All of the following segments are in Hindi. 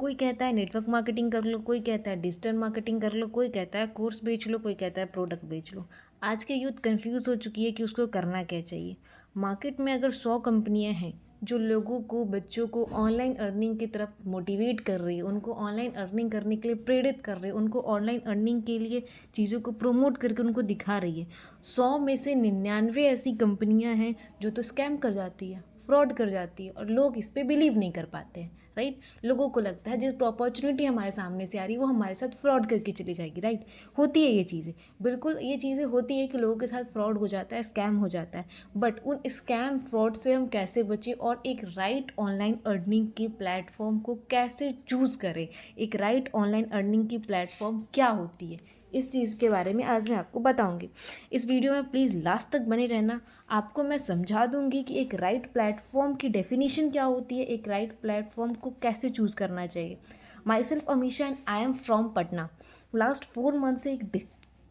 कोई कहता है नेटवर्क मार्केटिंग कर लो, कोई कहता है डिजिटल मार्केटिंग कर लो, कोई कहता है कोर्स बेच लो, कोई कहता है प्रोडक्ट बेच लो। आज के यूथ कंफ्यूज हो चुकी है कि उसको करना क्या चाहिए। मार्केट में अगर 100 कंपनियां हैं जो लोगों को, बच्चों को ऑनलाइन अर्निंग की तरफ मोटिवेट कर रही है, उनको ऑनलाइन अर्निंग करने के लिए प्रेरित कर रही है, उनको ऑनलाइन अर्निंग के लिए चीज़ों को प्रमोट करके उनको दिखा रही है, 100 में से 99 ऐसी कंपनियां हैं जो तो स्कैम कर जाती है, फ्रॉड कर जाती है, और लोग इस पर बिलीव नहीं कर पाते हैं। राइट, लोगों को लगता है जिस अपॉर्चुनिटी हमारे सामने से आ रही है वो हमारे साथ फ्रॉड करके चली जाएगी। राइट, होती है ये चीज़ें, बिल्कुल ये चीज़ें होती है कि लोगों के साथ फ्रॉड हो जाता है, स्कैम हो जाता है। बट उन स्कैम फ्रॉड से हम कैसे बचें और एक राइट ऑनलाइन अर्निंग के प्लेटफॉर्म को कैसे चूज़ करें, एक राइट ऑनलाइन अर्निंग की प्लेटफॉर्म क्या होती है, इस चीज़ के बारे में आज मैं आपको बताऊंगी। इस वीडियो में प्लीज़ लास्ट तक बने रहना। आपको मैं समझा दूंगी कि एक राइट प्लेटफॉर्म की डेफिनेशन क्या होती है, एक राइट प्लेटफॉर्म को कैसे चूज़ करना चाहिए। Myself Amisha and I am from Patna. Last 4 month से एक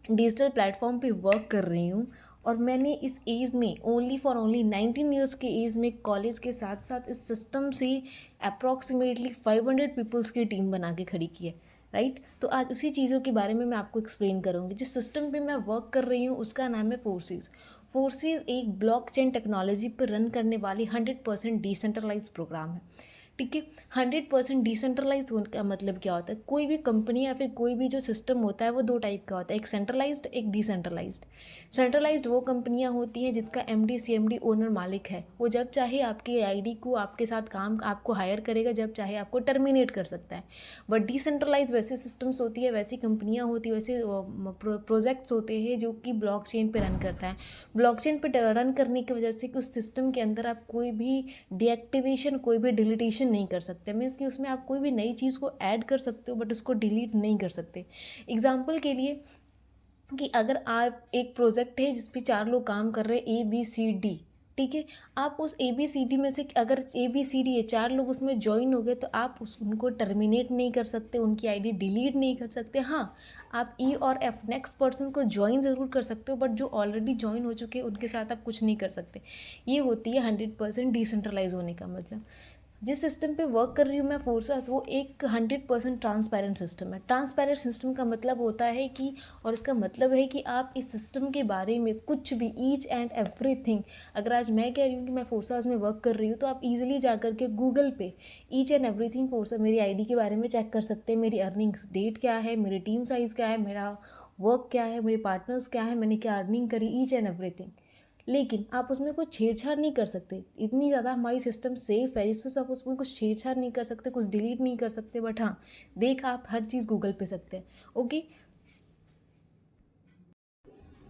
डिजिटल प्लेटफॉर्म पे वर्क कर रही हूँ, और मैंने इस एज में ओनली 19 ईयर्स के एज में कॉलेज के साथ साथ इस सिस्टम से अप्रॉक्सीमेटली 500 पीपल्स की टीम बना के खड़ी की है। राइट, तो आज उसी चीज़ों के बारे में मैं आपको एक्सप्लेन करूँगी। जिस सिस्टम पे मैं वर्क कर रही हूँ उसका नाम है फोर्सेस। फोर्सेस एक ब्लॉकचेन टेक्नोलॉजी पर रन करने वाली 100% डिसेंट्रलाइज प्रोग्राम है। ठीक है, 100% डिसेंट्रलाइज का मतलब क्या होता है? कोई भी कंपनी या फिर कोई भी जो सिस्टम होता है वो 2 टाइप का होता है, एक सेंट्रलाइज्ड, एक डिसेंट्रलाइज्ड। सेंट्रलाइज्ड वो कंपनियां होती हैं जिसका एमडी सीएमडी ओनर मालिक है, वो जब चाहे आपकी आईडी को, आपके साथ काम आपको हायर करेगा, जब चाहे आपको टर्मिनेट कर सकता है। बट डिसेंट्रलाइज वैसे सिस्टम्स होती है, वैसी कंपनियां होती है, वैसे प्रोजेक्ट्स होते हैं जो कि ब्लॉकचेन पे रन करता है। ब्लॉकचेन पे रन करने की वजह से कि उस सिस्टम के अंदर आप कोई भी डीएक्टिवेशन, कोई भी डिलीटेशन नहीं कर सकते। मीन्स कि उसमें आप कोई भी नई चीज़ को ऐड कर सकते हो बट उसको डिलीट नहीं कर सकते। एग्जाम्पल के लिए कि अगर आप, एक प्रोजेक्ट है जिस पे 4 लोग काम कर रहे हैं, ABCD, ठीक है, आप उस ABCD में से अगर ABCD ये 4 लोग उसमें ज्वाइन हो गए तो आप उनको टर्मिनेट नहीं कर सकते, उनकी आईडी डिलीट नहीं कर सकते। हाँ, आप E और F नेक्स्ट पर्सन को ज्वाइन ज़रूर कर सकते हो, बट जो ऑलरेडी ज्वाइन हो चुके हैं उनके साथ आप कुछ नहीं कर सकते। ये होती है 100% डिसेंट्रलाइज होने का मतलब। जिस सिस्टम पे वर्क कर रही हूँ मैं फोर्सेस, वो एक 100% ट्रांसपेरेंट सिस्टम है। ट्रांसपेरेंट सिस्टम का मतलब होता है कि, और इसका मतलब है कि आप इस सिस्टम के बारे में कुछ भी, ईच एंड एवरीथिंग, अगर आज मैं कह रही हूँ कि मैं फोर्सेस में वर्क कर रही हूँ तो आप इजीली जा कर के गूगल पे ईच एंड एवरीथिंग फोर्सेस, मेरी आईडी के बारे में चेक कर सकते हैं। मेरी अर्निंग डेट क्या है, मेरी टीम साइज़ क्या है, मेरा वर्क क्या है, मेरे पार्टनर्स क्या है, मैंने क्या अर्निंग करी, ईच एंड एवरीथिंग। लेकिन आप उसमें कोई छेड़छाड़ नहीं कर सकते। इतनी ज़्यादा हमारी सिस्टम सेफ है जिसमें से आप उसमें कुछ छेड़छाड़ नहीं कर सकते, कुछ डिलीट नहीं कर सकते। बट हाँ, देख आप हर चीज़ गूगल पे सकते हैं। ओके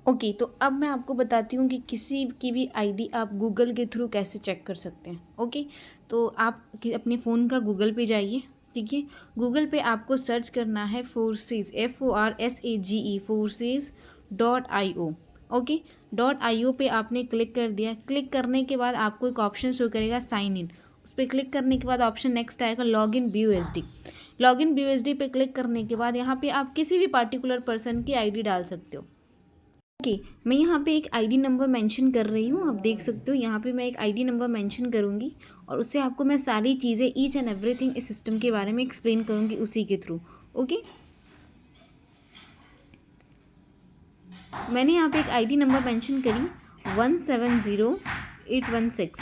ओके, तो अब मैं आपको बताती हूँ कि किसी की भी आईडी आप गूगल के थ्रू कैसे चेक कर सकते हैं। ओके, तो आप अपने फ़ोन का गूगल पे जाइए। ठीक है, गूगल पे आपको सर्च करना है forces, FORSAGE, forces.io। Okay, .io पे आपने क्लिक कर दिया। क्लिक करने के बाद आपको एक ऑप्शन शो करेगा साइन इन। उस पर क्लिक करने के बाद ऑप्शन नेक्स्ट आएगा log in BUSD। Log in BUSD पे क्लिक करने के बाद यहाँ पे आप किसी भी पार्टिकुलर पर्सन की आईडी डाल सकते हो। ओके, मैं यहाँ पे एक आईडी नंबर मेंशन कर रही हूँ, आप देख सकते हो यहाँ पे मैं एक आईडी नंबर मेंशन करूँगी और उससे आपको मैं सारी चीज़ें, ईच एंड एवरीथिंग इस सिस्टम के बारे में एक्सप्लेन करूँगी उसी के थ्रू। ओके, मैंने यहाँ पे एक आईडी नंबर मेंशन करी 170816।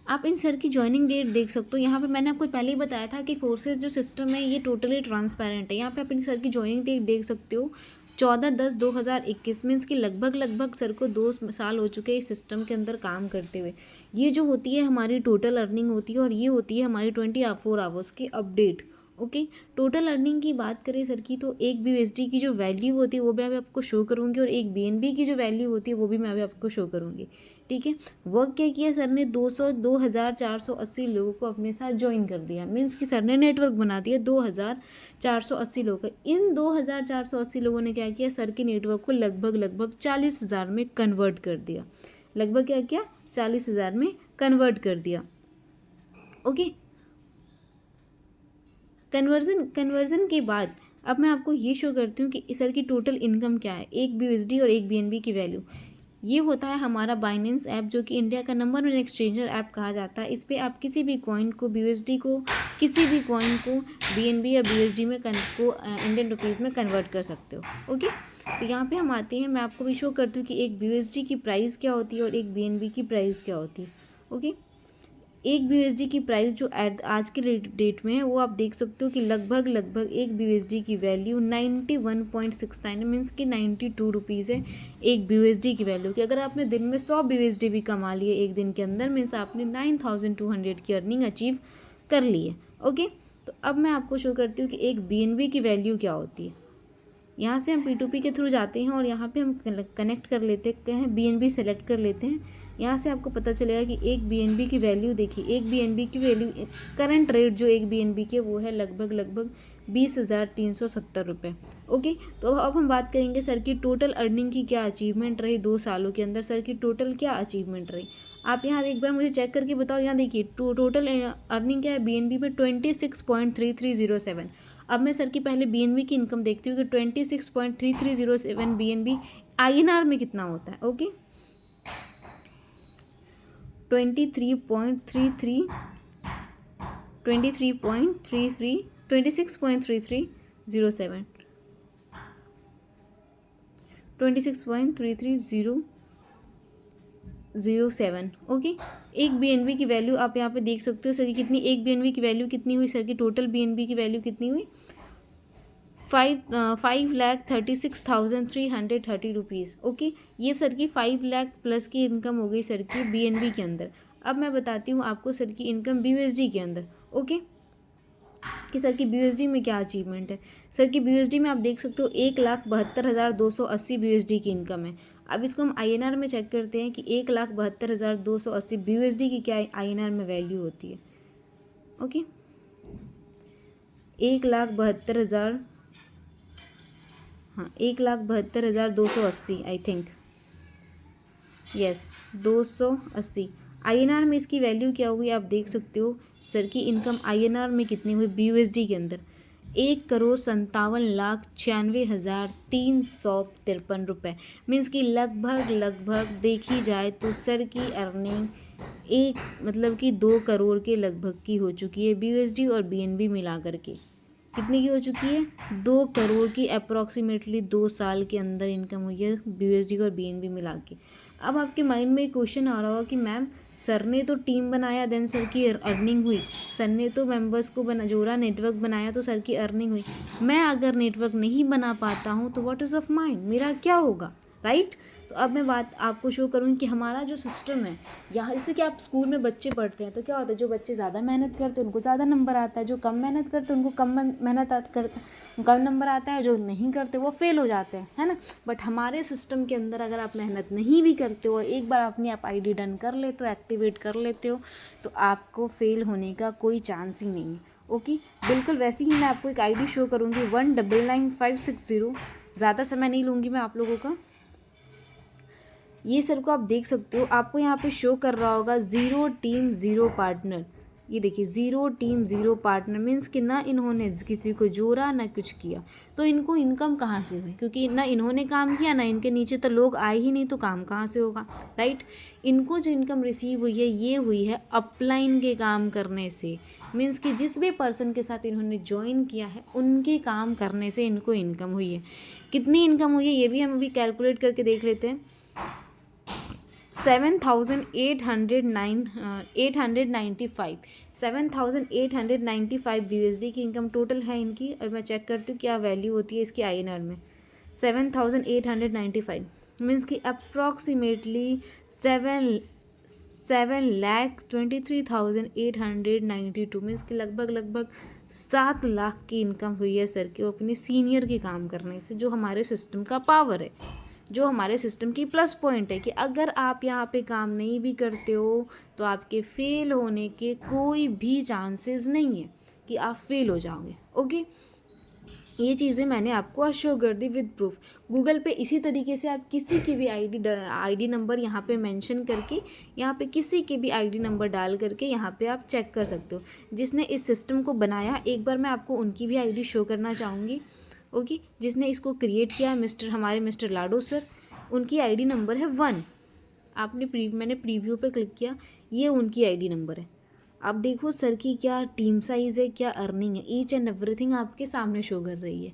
आप इन सर की ज्वाइनिंग डेट देख सकते हो। यहाँ पे मैंने आपको पहले ही बताया था कि फोर्सेस जो सिस्टम है ये टोटली ट्रांसपेरेंट है। यहाँ पे आप इन सर की ज्वाइनिंग डेट देख सकते हो 14/10/2021। मीन्स कि लगभग सर को 2 साल हो चुके हैं इस सिस्टम के अंदर काम करते हुए। ये जो होती है हमारी टोटल अर्निंग होती है और ये होती है हमारी 24 आवर्स की अपडेट। ओके, टोटल अर्निंग की बात करें सर की, तो एक BUSD की जो वैल्यू होती है वो भी मैं आपको शो करूँगी और एक BNB की जो वैल्यू होती है वो भी मैं अभी आपको शो करूँगी। ठीक है, वर्क क्या किया सर ने, 2,480 लोगों को अपने साथ ज्वाइन कर दिया। मीन्स कि सर ने नेटवर्क बना दिया 2,480 लोगों का। इन 2,480 लोगों ने क्या किया, सर के नेटवर्क को लगभग 40,000 में कन्वर्ट कर दिया। लगभग क्या किया, 40,000 में कन्वर्ट कर दिया। ओके, कन्वर्जन के बाद अब मैं आपको ये शो करती हूँ कि सर की टोटल इनकम क्या है, एक BUSD और एक BNB की वैल्यू। ये होता है हमारा बाइनेंस ऐप, जो कि इंडिया का नंबर 1 एक्सचेंजर ऐप कहा जाता है। इस पर आप किसी भी कॉइन को, BUSD को, किसी भी कॉइन को BNB या BUSD में इंडियन रुपीज़ में कन्वर्ट कर सकते हो। ओके, तो यहाँ पे हम आते हैं, मैं आपको भी शो करती हूँ कि एक BUSD की प्राइस क्या होती है और एक BNB की प्राइस क्या होती है। ओके, एक BUSD की प्राइस जो आज के डेट में है वो आप देख सकते हो कि लगभग एक BUSD की वैल्यू 91.69 मीन्स कि 92 रुपीज़ है एक BUSD की वैल्यू की। अगर आपने दिन में 100 BUSD भी कमा लिए एक दिन के अंदर, मीन्स आपने 9200 की अर्निंग अचीव कर ली है। ओके, तो अब मैं आपको शो करती हूँ कि एक BNB की वैल्यू क्या होती है। यहाँ से हम P2P के थ्रू जाते हैं और यहाँ पे हम कनेक्ट कर लेते हैं, BNB सेलेक्ट कर लेते हैं। यहाँ से आपको पता चलेगा कि एक BNB की वैल्यू देखिए, एक BNB की वैल्यू करंट रेट जो एक BNB की वो है लगभग 20,370 रुपये। ओके, तो अब हम बात करेंगे सर की टोटल अर्निंग की क्या अचीवमेंट रही 2 सालों के अंदर, सर की टोटल क्या अचीवमेंट रही। आप यहाँ एक बार मुझे चेक करके बताओ। यहाँ देखिए टोटल अर्निंग क्या है BNB पे 26.3307। अब मैं सर की पहले BNB की इनकम देखती हूँ कि 26.3307 BNB INR में कितना होता है। ओके, 26.3307 26.3307। ओके, एक BNB की वैल्यू आप यहाँ पे देख सकते हो सर की कितनी, एक BNB की वैल्यू कितनी हुई सर की, टोटल BNB की वैल्यू कितनी हुई 5,36,330 रुपीज़। ओके, ये सर की 5 लाख प्लस की इनकम हो गई सर की BNB के अंदर। अब मैं बताती हूँ आपको सर की इनकम BUSD के अंदर। ओके, कि सर की BUSD में क्या अचीवमेंट है। सर की BUSD में आप देख सकते हो 1,72,280 BUSD की इनकम है। अब इसको हम INR में चेक करते हैं कि 1,72,280 BUSD की क्या INR में वैल्यू होती है। ओके, 1,72,000, हाँ 1,72,280 आई थिंक, यस 280 INR में इसकी वैल्यू क्या हुई आप देख सकते हो। सर की इनकम INR में कितनी हुई BUSD के अंदर 1,57,96,353 रुपये। मीन्स कि लगभग देखी जाए तो सर की अर्निंग मतलब कि 2 करोड़ के लगभग की हो चुकी है BUSD और BNB मिला करके। कितनी की हो चुकी है 2 करोड़ की अप्रॉक्सीमेटली 2 साल के अंदर इनकम हुई है BUSD और BNB मिला के। अब आपके माइंड में एक क्वेश्चन आ रहा होगा कि मैम सर ने तो टीम बनाया देन सर की अर्निंग हुई, सर ने तो मेंबर्स को जोड़ा, नेटवर्क बनाया तो सर की अर्निंग हुई। मैं अगर नेटवर्क नहीं बना पाता हूँ तो व्हाट इज़ ऑफ माइंड, मेरा क्या होगा, राइट। तो अब मैं बात आपको शो करूँगी कि हमारा जो सिस्टम है यहाँ, जैसे कि आप स्कूल में बच्चे पढ़ते हैं तो क्या होता है, जो बच्चे ज़्यादा मेहनत करते हैं उनको ज़्यादा नंबर आता है, जो कम मेहनत करते हैं उनको कम नंबर आता है, जो नहीं करते वो फेल हो जाते हैं, है ना। बट हमारे सिस्टम के अंदर अगर आप मेहनत नहीं भी करते हो, एक बार अपनी आप ID डन कर लेते हो, एक्टिवेट कर लेते हो, तो आपको फेल होने का कोई चांस ही नहीं है। ओके, बिल्कुल वैसे ही मैं आपको एक ID शो करूँगी 199560। ज़्यादा समय नहीं लूँगी मैं आप लोगों का। ये सर को आप देख सकते हो, आपको यहाँ पे शो कर रहा होगा 0 टीम 0 पार्टनर। ये देखिए 0 टीम 0 पार्टनर मीन्स कि ना इन्होंने किसी को जोड़ा ना कुछ किया, तो इनको इनकम कहाँ से हुई, क्योंकि ना इन्होंने काम किया ना इनके नीचे तो लोग आए ही नहीं, तो काम कहाँ से होगा, राइट। इनको जो इनकम रिसीव हुई है ये हुई है अपलाइन के काम करने से। मीन्स कि जिस भी पर्सन के साथ इन्होंने ज्वाइन किया है उनके काम करने से इनको इनकम हुई है। कितनी इनकम हुई है ये भी हम अभी कैलकुलेट करके देख लेते हैं। 7,895 BUSD की इनकम टोटल है इनकी। अब मैं चेक करती हूँ क्या वैल्यू होती है इसकी INR में। 7,895 मीन्स कि अप्रॉक्सीमेटली 7,23,892 मीन्स कि लगभग 7 लाख की इनकम हुई है सर की अपने सीनियर के काम करने से, जो हमारे सिस्टम का पावर है, जो हमारे सिस्टम की प्लस पॉइंट है कि अगर आप यहाँ पे काम नहीं भी करते हो तो आपके फेल होने के कोई भी चांसेस नहीं है कि आप फेल हो जाओगे। ओके, ये चीज़ें मैंने आपको आज शो कर दी विद प्रूफ। गूगल पे इसी तरीके से आप किसी की भी ID नंबर यहाँ पे मेंशन करके, यहाँ पे किसी के भी ID नंबर डाल करके यहाँ पे आप चेक कर सकते हो। जिसने इस सिस्टम को बनाया, एक बार मैं आपको उनकी भी ID शो करना चाहूँगी। ओके, जिसने इसको क्रिएट किया हमारे मिस्टर लाडो सर। उनकी आईडी नंबर है 1। मैंने प्रीव्यू पे क्लिक किया, ये उनकी आईडी नंबर है। अब देखो सर की क्या टीम साइज़ है, क्या अर्निंग है, ईच एंड एवरीथिंग आपके सामने शो कर रही है।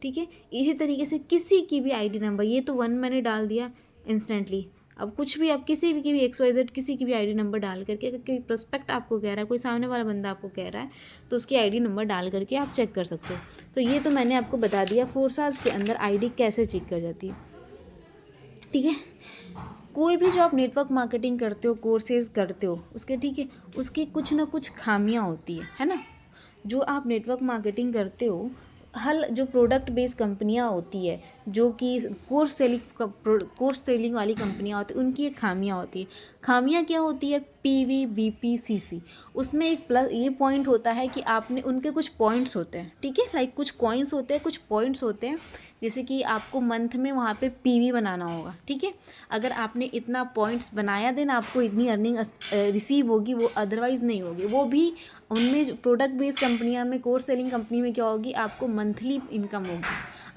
ठीक है, इसी तरीके से किसी की भी आईडी नंबर, ये तो 1 मैंने डाल दिया इंस्टेंटली। अब कुछ भी आप किसी भी की भी XYZ किसी की भी आईडी नंबर डाल करके, अगर कोई प्रोस्पेक्ट आपको कह रहा है, कोई सामने वाला बंदा आपको कह रहा है, तो उसकी आईडी नंबर डाल करके आप चेक कर सकते हो। तो ये तो मैंने आपको बता दिया फोर्साज के अंदर आईडी कैसे चेक कर जाती है। ठीक है, कोई भी जो आप नेटवर्क मार्केटिंग करते हो, कोर्सेज करते हो, उसके ठीक है, उसकी कुछ ना कुछ खामियां होती है ना। जो आप नेटवर्क मार्केटिंग करते हो, हर जो प्रोडक्ट बेस्ड कंपनियां होती है, जो कि कोर्स सेलिंग वाली कंपनियां होती है, उनकी एक खामियां होती है। खामियां क्या होती है? PV BP CC। उसमें एक प्लस ये पॉइंट होता है कि आपने उनके कुछ पॉइंट्स होते हैं, ठीक है, लाइक कुछ कॉइन्स होते हैं, कुछ पॉइंट्स होते हैं। जैसे कि आपको मंथ में वहाँ पे PV बनाना होगा, ठीक है। अगर आपने इतना पॉइंट्स बनाया देन आपको इतनी अर्निंग रिसीव होगी, वो अदरवाइज़ नहीं होगी। वो भी उनमें जो प्रोडक्ट बेस्ड कंपनियां में, कोर्स सेलिंग कंपनी में क्या होगी, आपको मंथली इनकम होगी,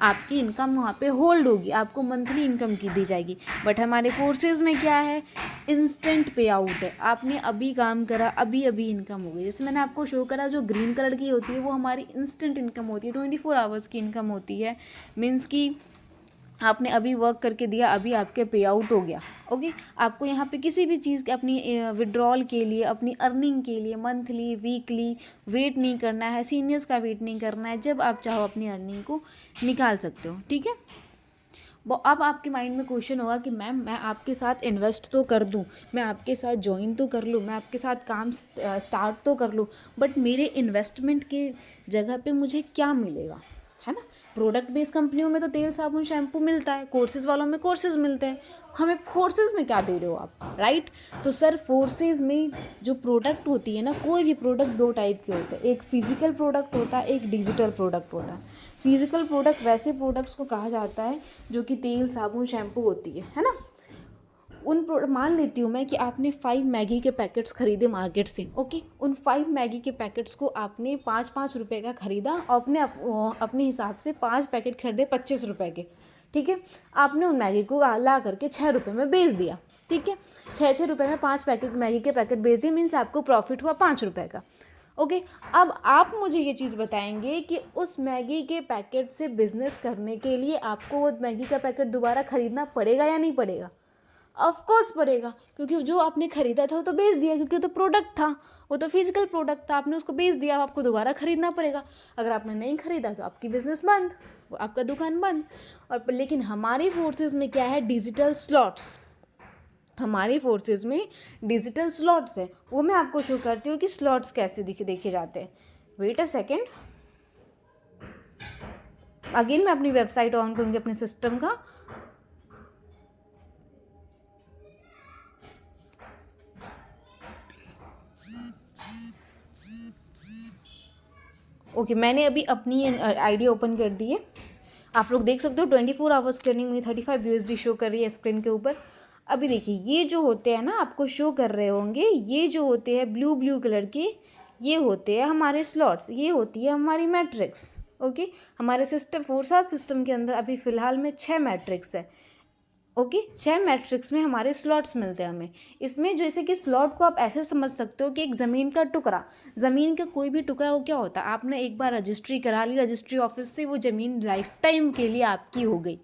आपकी इनकम वहाँ पे होल्ड होगी, आपको मंथली इनकम की दी जाएगी। बट हमारे कोर्सेज में क्या है, इंस्टेंट पे आउट है। आपने अभी काम करा, अभी अभी इनकम हो गई। जैसे मैंने आपको शो करा, जो ग्रीन कलर की होती है वो हमारी इंस्टेंट इनकम होती है, 24 आवर्स की इनकम होती है। मीन्स कि आपने अभी वर्क करके दिया, अभी आपके पे आउट हो गया। ओके, आपको यहाँ पे किसी भी चीज़ के अपनी विड्रॉल के लिए, अपनी अर्निंग के लिए मंथली वीकली वेट नहीं करना है, सीनियर्स का वेट नहीं करना है। जब आप चाहो अपनी अर्निंग को निकाल सकते हो। ठीक है, वो अब आपके माइंड में क्वेश्चन होगा कि मैम मैं आपके साथ इन्वेस्ट तो कर दूं, मैं आपके साथ ज्वाइन तो कर लूं, मैं आपके साथ काम स्टार्ट तो कर लूं, बट मेरे इन्वेस्टमेंट के जगह पे मुझे क्या मिलेगा, है ना। प्रोडक्ट बेस्ड कंपनियों में तो तेल साबुन शैम्पू मिलता है, कोर्सेज वालों में कोर्सेज मिलते हैं, हमें फोर्सेज में क्या दे रहे हो आप, राइट। तो सर फोर्सेज में जो प्रोडक्ट होती है ना, कोई भी प्रोडक्ट 2 टाइप के होते हैं, एक फिजिकल प्रोडक्ट होता है, एक डिजिटल प्रोडक्ट होता है। फिजिकल प्रोडक्ट वैसे प्रोडक्ट्स को कहा जाता है जो कि तेल साबुन शैम्पू होती है ना। मान लेती हूँ मैं कि आपने 5 मैगी के पैकेट्स खरीदे मार्केट से। ओके, उन 5 मैगी के पैकेट्स को आपने 5-5 रुपये का ख़रीदा और अपने हिसाब से 5 पैकेट खरीदे 25 रुपये के। ठीक है, आपने उन मैगी को ला करके 6 रुपये में बेच दिया। ठीक है, 6 रुपये में 5 पैकेट मैगी के पैकेट बेच दिए, मीन्स आपको प्रॉफिट हुआ 5 रुपये का। ओके, अब आप मुझे ये चीज़ बताएंगे कि उस मैगी के पैकेट से बिज़नेस करने के लिए आपको वो मैगी का पैकेट दोबारा ख़रीदना पड़ेगा या नहीं पड़ेगा? ऑफ कोर्स पड़ेगा, क्योंकि जो आपने ख़रीदा था वो तो बेच दिया, क्योंकि वो तो प्रोडक्ट था, वो तो फिजिकल प्रोडक्ट था, आपने उसको बेच दिया, आपको दोबारा ख़रीदना पड़ेगा। अगर आपने नहीं ख़रीदा तो आपकी बिज़नेस बंद, वो आपका दुकान बंद। और लेकिन हमारी फोर्सेस में क्या है, डिजिटल स्लॉट्स। हमारी फोर्सेस में डिजिटल स्लॉट्स है, वो मैं आपको शो करती हूँ कि स्लॉट्स कैसे देखे जाते हैं। वेट अ सेकेंड, अगेन मैं अपनी वेबसाइट ऑन करूँगी अपने सिस्टम का। ओके, मैंने अभी अपनी आईडी ओपन कर दी है। आप लोग देख सकते हो 24 आवर्स ट्रेनिंग में 35 USD शो कर रही है स्क्रीन के ऊपर। अभी देखिए, ये जो होते हैं ना, आपको शो कर रहे होंगे, ये जो होते हैं ब्लू कलर के, ये होते हैं हमारे स्लॉट्स, ये होती है हमारी मैट्रिक्स। ओके, हमारे सिस्टम फोर्सा सिस्टम के अंदर अभी फ़िलहाल में 6 मैट्रिक्स है। ओके, 6 मैट्रिक्स में हमारे स्लॉट्स मिलते हैं हमें। इसमें जैसे कि स्लॉट को आप ऐसे समझ सकते हो कि एक ज़मीन का टुकड़ा, ज़मीन का कोई भी टुकड़ा वो क्या होता है, आपने एक बार रजिस्ट्री करा ली रजिस्ट्री ऑफिस से, वो ज़मीन लाइफ टाइम के लिए आपकी हो गई,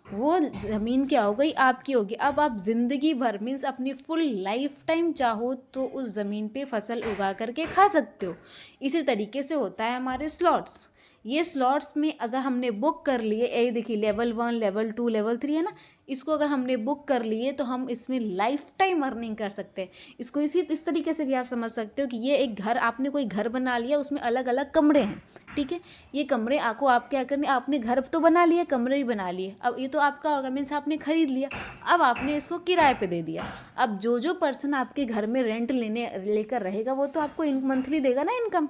वो ज़मीन क्या हो गई, आपकी होगी। अब आप ज़िंदगी भर मीन्स अपनी फुल लाइफ टाइम चाहो तो उस ज़मीन पे फसल उगा करके खा सकते हो। इसी तरीके से होता है हमारे स्लॉट्स। ये स्लॉट्स में अगर हमने बुक कर लिए, ये देखिए लेवल 1 लेवल 2 लेवल 3 है ना, इसको अगर हमने बुक कर लिए तो हम इसमें लाइफ टाइम अर्निंग कर सकते हैं। इसको इस तरीके से भी आप समझ सकते हो कि ये एक घर, आपने कोई घर बना लिया, उसमें अलग अलग कमरे हैं। ठीक है, ये कमरे आपको आप क्या करने, आपने घर तो बना लिया, कमरे भी बना लिए। अब ये तो आपका होगा, मीन्स आपने खरीद लिया, अब आपने इसको किराए पे दे दिया। अब जो पर्सन आपके घर में रेंट लेकर रहेगा वो तो आपको मंथली देगा ना इनकम।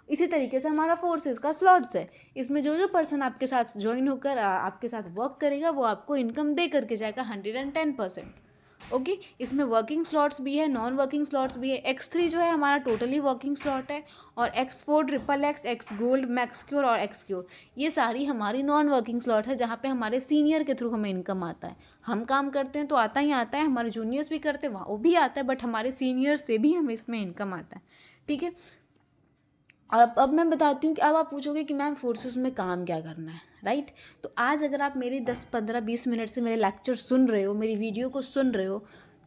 इसी तरीके से हमारा फोर्सेस का स्लॉट्स है, इसमें जो पर्सन आपके साथ ज्वाइन होकर आपके साथ वर्क करेगा वो आपको इनकम दे करके जाएगा 110%। ओके। इसमें वर्किंग स्लॉट्स भी है, नॉन वर्किंग स्लॉट्स भी है। X3 जो है हमारा टोटली वर्किंग स्लॉट है, और X4, XXX, x gold, max cure और एक्स क्योर ये सारी हमारी नॉन वर्किंग स्लॉट है, जहाँ पे हमारे सीनियर के थ्रू हमें इनकम आता है। हम काम करते हैं तो आता ही आता है, हमारे जूनियर्स भी करते हैं वहाँ वो भी आता है, बट हमारे सीनियर्स से भी हमें इसमें इनकम आता है। ठीक है। और अब मैं बताती हूँ कि अब आप पूछोगे कि मैम फोर्सेस में काम क्या करना है, राइट। तो आज अगर आप मेरी 10-15-20 मिनट से मेरे लेक्चर सुन रहे हो, मेरी वीडियो को सुन रहे हो,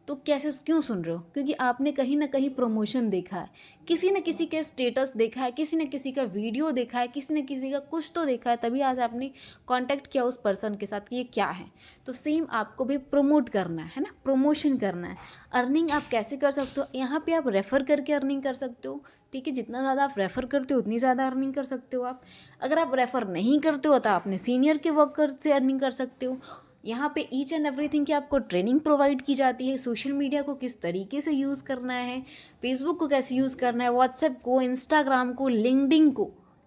तो कैसे क्यों सुन रहे हो? क्योंकि आपने कहीं ना कहीं प्रमोशन देखा है, किसी न किसी के स्टेटस देखा है, किसी न किसी का वीडियो देखा है, किसी न किसी का कुछ तो देखा है, तभी आज आपने कांटेक्ट किया उस पर्सन के साथ कि ये क्या है। तो सेम आपको भी प्रमोट करना है ना, प्रमोशन करना है। अर्निंग आप कैसे कर सकते हो? यहाँ पे आप रेफ़र करके अर्निंग कर सकते हो। ठीक है, जितना ज़्यादा आप रेफ़र करते हो उतनी ज़्यादा अर्निंग कर सकते हो आप। अगर आप रेफ़र नहीं करते हो तो आप अपने सीनियर के वर्कर से अर्निंग कर सकते हो। यहाँ पे ईच एंड एवरीथिंग की आपको ट्रेनिंग प्रोवाइड की जाती है। सोशल मीडिया को किस तरीके से यूज़ करना है, फेसबुक को कैसे यूज़ करना है, व्हाट्सएप को, इंस्टाग्राम को,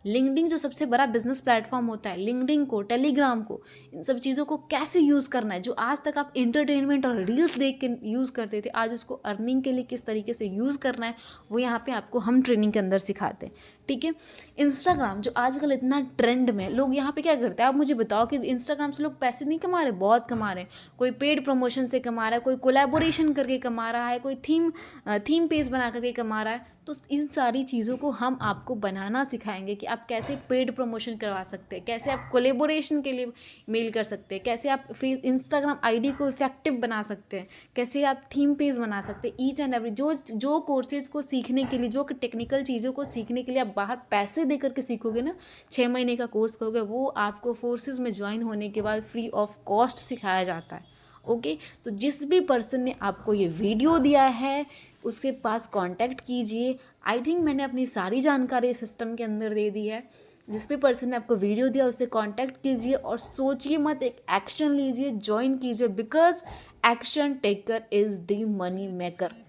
लिंक्डइन जो सबसे बड़ा बिजनेस प्लेटफॉर्म होता है, लिंक्डइन को, टेलीग्राम को, इन सब चीज़ों को कैसे यूज़ करना है। जो आज तक आप एंटरटेनमेंट और रील्स देख के यूज़ करते थे, आज उसको अर्निंग के लिए किस तरीके से यूज़ करना है, वो यहाँ पे आपको हम ट्रेनिंग के अंदर सिखाते हैं। ठीक है। इंस्टाग्राम जो आजकल इतना ट्रेंड में, लोग यहाँ पे क्या करते हैं, आप मुझे बताओ कि इंस्टाग्राम से लोग पैसे नहीं कमा रहे? बहुत कमा रहे हैं। कोई पेड प्रमोशन से कमा रहा है, कोई कोलैबोरेशन करके कमा रहा है, कोई थीम पेज बना करके कमा रहा है। तो इन सारी चीज़ों को हम आपको बनाना सिखाएंगे कि आप कैसे पेड प्रमोशन करवा सकते हैं, कैसे आप कोलेबोरेशन के लिए मेल कर सकते हैं, कैसे आप इंस्टाग्राम आईडी को इफेक्टिव बना सकते हैं, कैसे आप थीम पेज बना सकते हैं। ईच एंड एवरी जो कोर्सेज को सीखने के लिए, जो टेक्निकल चीज़ों को सीखने के लिए आप बाहर पैसे दे करके सीखोगे ना, 6 महीने का कोर्स करोगे, वो आपको फोर्सेज में ज्वाइन होने के बाद फ्री ऑफ कॉस्ट सिखाया जाता है। ओके। तो जिस भी पर्सन ने आपको ये वीडियो दिया है उसके पास कांटेक्ट कीजिए। आई थिंक मैंने अपनी सारी जानकारी सिस्टम के अंदर दे दी है। जिस भी पर्सन ने आपको वीडियो दिया उससे कांटेक्ट कीजिए और सोचिए मत, एक एक्शन लीजिए, ज्वाइन कीजिए, because action taker is the money maker.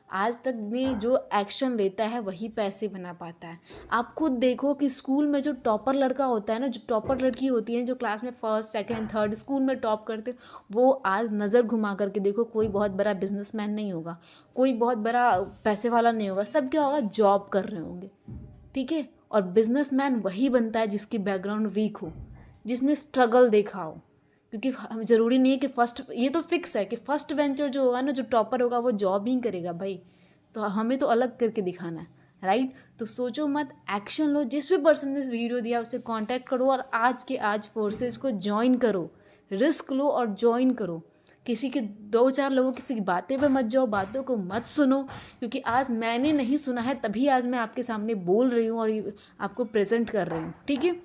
आज तक में जो एक्शन लेता है वही पैसे बना पाता है। आप खुद देखो कि स्कूल में जो टॉपर लड़का होता है ना, जो टॉपर लड़की होती है, जो क्लास में फर्स्ट सेकंड थर्ड स्कूल में टॉप करते, वो आज नज़र घुमा करके देखो, कोई बहुत बड़ा बिजनेसमैन नहीं होगा, कोई बहुत बड़ा पैसे वाला नहीं होगा, सब क्या होगा, जॉब कर रहे होंगे। ठीक है। और बिजनेसमैन वही बनता है जिसकी बैकग्राउंड वीक हो, जिसने स्ट्रगल देखा हो। क्योंकि हम ज़रूरी नहीं है कि फर्स्ट, ये तो फिक्स है कि फर्स्ट वेंचर जो होगा ना, जो टॉपर होगा वो जॉब ही करेगा भाई। तो हमें तो अलग करके दिखाना है, राइट। तो सोचो मत, एक्शन लो। जिस भी पर्सन ने वीडियो दिया उससे कांटेक्ट करो और आज के आज फोर्सेज को ज्वाइन करो, रिस्क लो और ज्वाइन करो। किसी के 2-4 लोगों किसी की बातें पे मत जाओ, बातों को मत सुनो, क्योंकि आज मैंने नहीं सुना है तभी आज मैं आपके सामने बोल रही हूँ और आपको प्रेजेंट कर रही हूँ। ठीक है।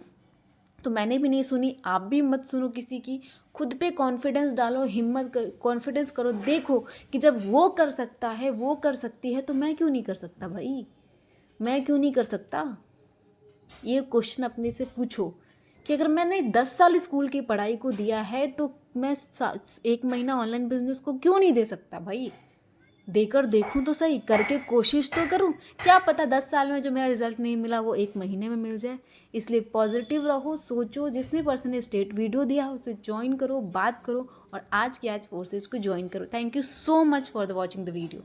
तो मैंने भी नहीं सुनी, आप भी मत सुनो किसी की। खुद पे कॉन्फिडेंस डालो, हिम्मत कॉन्फिडेंस करो। देखो कि जब वो कर सकता है, वो कर सकती है, तो मैं क्यों नहीं कर सकता भाई, मैं क्यों नहीं कर सकता? ये क्वेश्चन अपने से पूछो कि अगर मैंने 10 साल स्कूल की पढ़ाई को दिया है तो मैं 1 महीना ऑनलाइन बिजनेस को क्यों नहीं दे सकता भाई? देकर देखूं तो सही, करके कोशिश तो करूं। क्या पता 10 साल में जो मेरा रिजल्ट नहीं मिला वो 1 महीने में मिल जाए। इसलिए पॉजिटिव रहो, सोचो। जिसने पर्सन ने स्टेट वीडियो दिया है उसे ज्वाइन करो, बात करो और आज के आज फोर्सेज को ज्वाइन करो। Thank you so much for the watching the video.